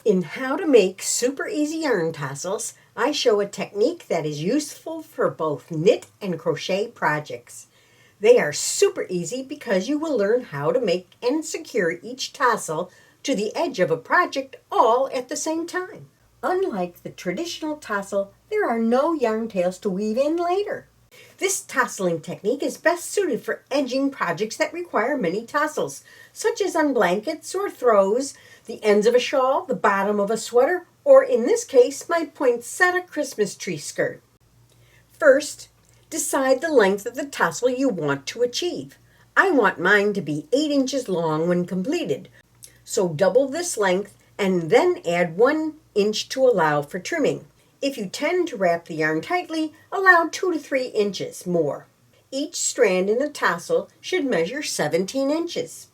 In How to Make Super Easy Yarn Tassels, I show a technique that is useful for both knit and crochet projects. They are super easy because you will learn how to make and secure each tassel to the edge of a project all at the same time. Unlike the traditional tassel, there are no yarn tails to weave in later. This tasseling technique is best suited for edging projects that require many tassels, such as on blankets or throws, the ends of a shawl, the bottom of a sweater, or in this case, my Poinsettia Christmas Tree Skirt. First, decide the length of the tassel you want to achieve. I want mine to be 8 inches long when completed, so double this length and then add 1 inch to allow for trimming. If you tend to wrap the yarn tightly, allow 2 to 3 inches more. Each strand in the tassel should measure 17 inches.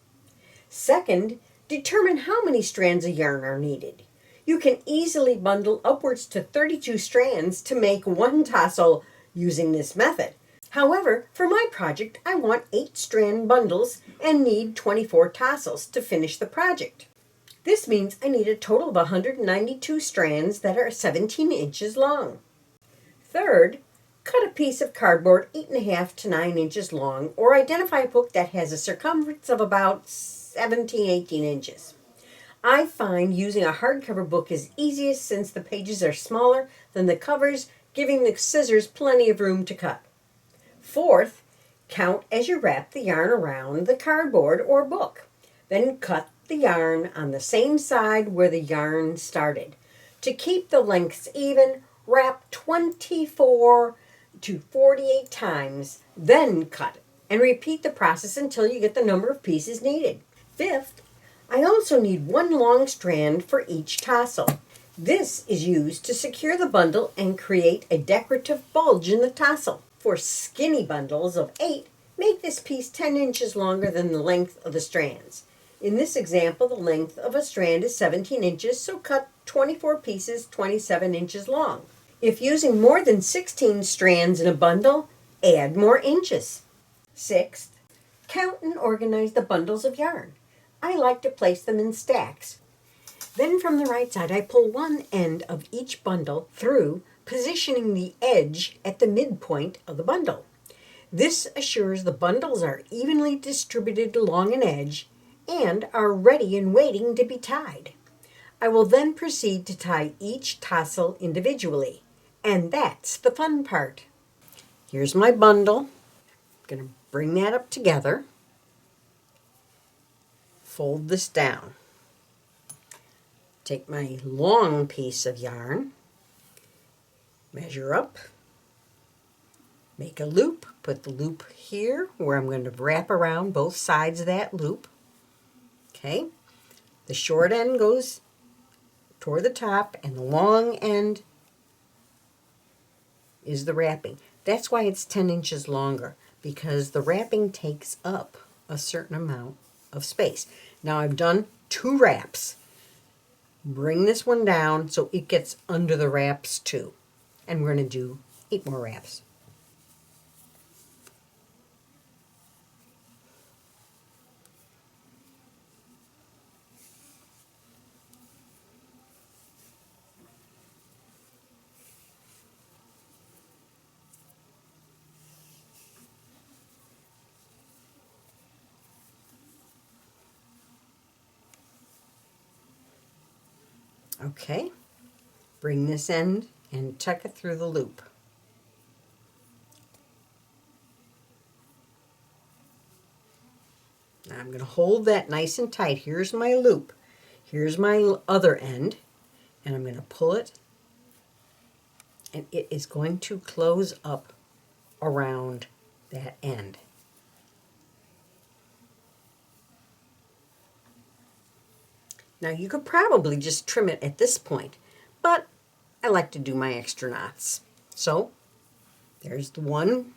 Second, determine how many strands of yarn are needed. You can easily bundle upwards to 32 strands to make one tassel using this method. However, for my project, I want 8 strand bundles and need 24 tassels to finish the project. This means I need a total of 192 strands that are 17 inches long. Third, cut a piece of cardboard 8.5 to 9 inches long, or identify a book that has a circumference of about 17-18 inches. I find using a hardcover book is easiest since the pages are smaller than the covers, giving the scissors plenty of room to cut. Fourth, count as you wrap the yarn around the cardboard or book. Then cut the yarn on the same side where the yarn started. To keep the lengths even, wrap 24 to 48 times, then cut, and repeat the process until you get the number of pieces needed. Fifth, I also need 1 long strand for each tassel. This is used to secure the bundle and create a decorative bulge in the tassel. For skinny bundles of 8, make this piece 10 inches longer than the length of the strands. In this example, the length of a strand is 17 inches, so cut 24 pieces 27 inches long. If using more than 16 strands in a bundle, add more inches. Sixth, count and organize the bundles of yarn. I like to place them in stacks. Then from the right side, I pull one end of each bundle through, positioning the edge at the midpoint of the bundle. This assures the bundles are evenly distributed along an edge and are ready and waiting to be tied. I will then proceed to tie each tassel individually, and that's the fun part. Here's my bundle. I'm going to bring that up together. Fold this down. Take my long piece of yarn, measure up, make a loop, put the loop here where I'm going to wrap around both sides of that loop. Okay, the short end goes toward the top and the long end is the wrapping. That's why it's 10 inches longer, because the wrapping takes up a certain amount of space. Now I've done 2 wraps. Bring this one down so it gets under the wraps too. And we're going to do 8 more wraps. Okay, bring this end and tuck it through the loop. Now I'm going to hold that nice and tight. Here's my loop. Here's my other end, and I'm going to pull it, and it is going to close up around that end. Now you could probably just trim it at this point, but I like to do my extra knots. So there's the one.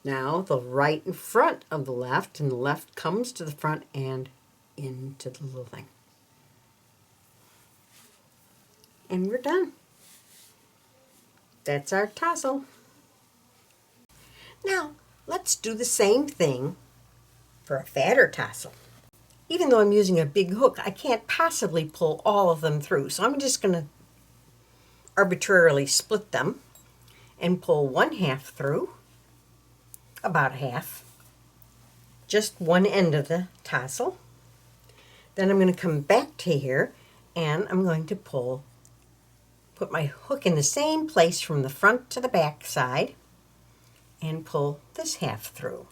Now the right in front of the left, and the left comes to the front and into the little thing. And we're done. That's our tassel. Now let's do the same thing for a fatter tassel. even though I'm using a big hook, I can't possibly pull all of them through. So I'm just going to arbitrarily split them and pull 1/2 through, about a half, just one end of the tassel. Then I'm going to come back to here and I'm going to put my hook in the same place from the front to the back side and pull this half through,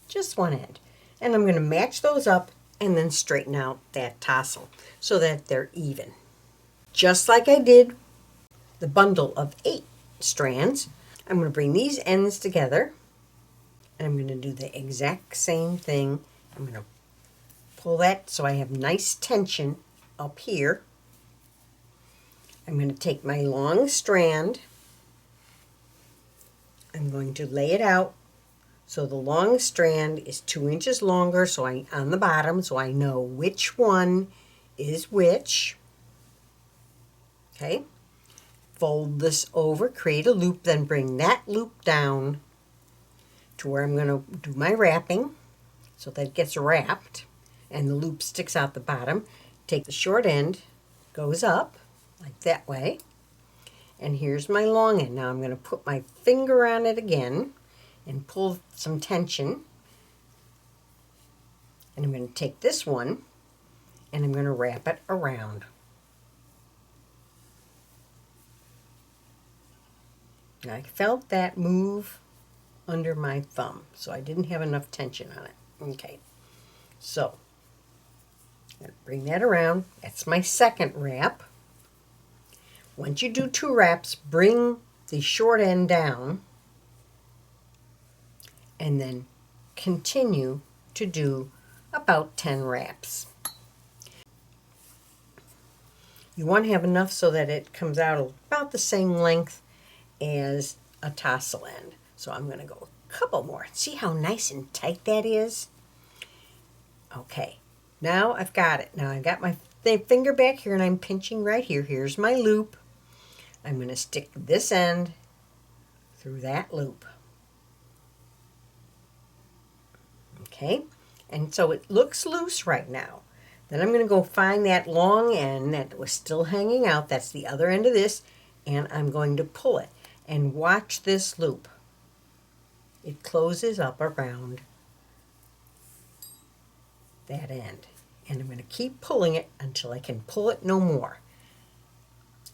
just one end. And I'm going to match those up and then straighten out that tassel so that they're even. Just like I did the bundle of 8 strands, I'm going to bring these ends together and I'm going to do the exact same thing. I'm going to pull that so I have nice tension up here. I'm going to take my long strand, I'm going to lay it out so the long strand is 2 inches longer on the bottom, so I know which one is which. Okay, fold this over, create a loop, then bring that loop down to where I'm going to do my wrapping so that it gets wrapped and the loop sticks out the bottom. Take the short end, goes up like that way, and here's my long end. Now I'm going to put my finger on it again and pull some tension, and I'm going to take this one and I'm going to wrap it around. Now, I felt that move under my thumb, so I didn't have enough tension on it. Okay, so I'm going to bring that around. That's my second wrap. Once you do 2 wraps, bring the short end down and then continue to do about 10 wraps. You want to have enough so that it comes out about the same length as a tassel end. So I'm going to go a couple more. See how nice and tight that is? Okay, now I've got it. Now I've got my finger back here and I'm pinching right here. Here's my loop. I'm going to stick this end through that loop. Okay, and so it looks loose right now. Then I'm going to go find that long end that was still hanging out. That's the other end of this, and I'm going to pull it. And watch this loop. It closes up around that end. And I'm going to keep pulling it until I can pull it no more.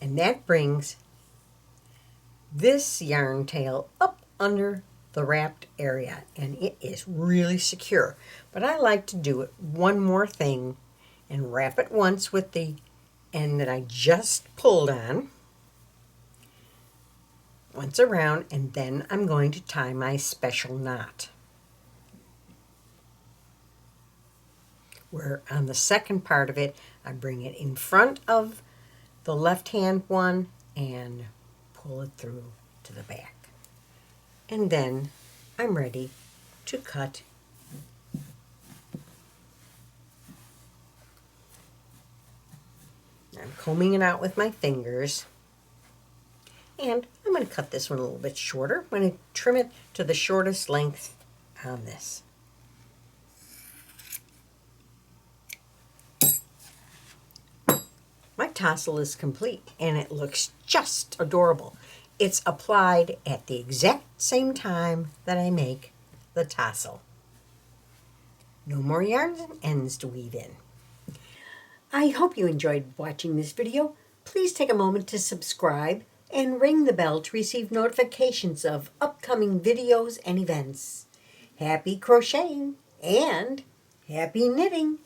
And that brings this yarn tail up under the wrapped area, and it is really secure. But I like to do it one more thing and wrap it once with the end that I just pulled on, once around, and then I'm going to tie my special knot. Where on the second part of it, I bring it in front of the left hand one and pull it through to the back. And then I'm ready to cut. I'm combing it out with my fingers. And I'm going to cut this one a little bit shorter. I'm going to trim it to the shortest length on this. My tassel is complete and it looks just adorable. It's applied at the exact same time that I make the tassel. No more yarns and ends to weave in. I hope you enjoyed watching this video. Please take a moment to subscribe and ring the bell to receive notifications of upcoming videos and events. Happy crocheting and happy knitting!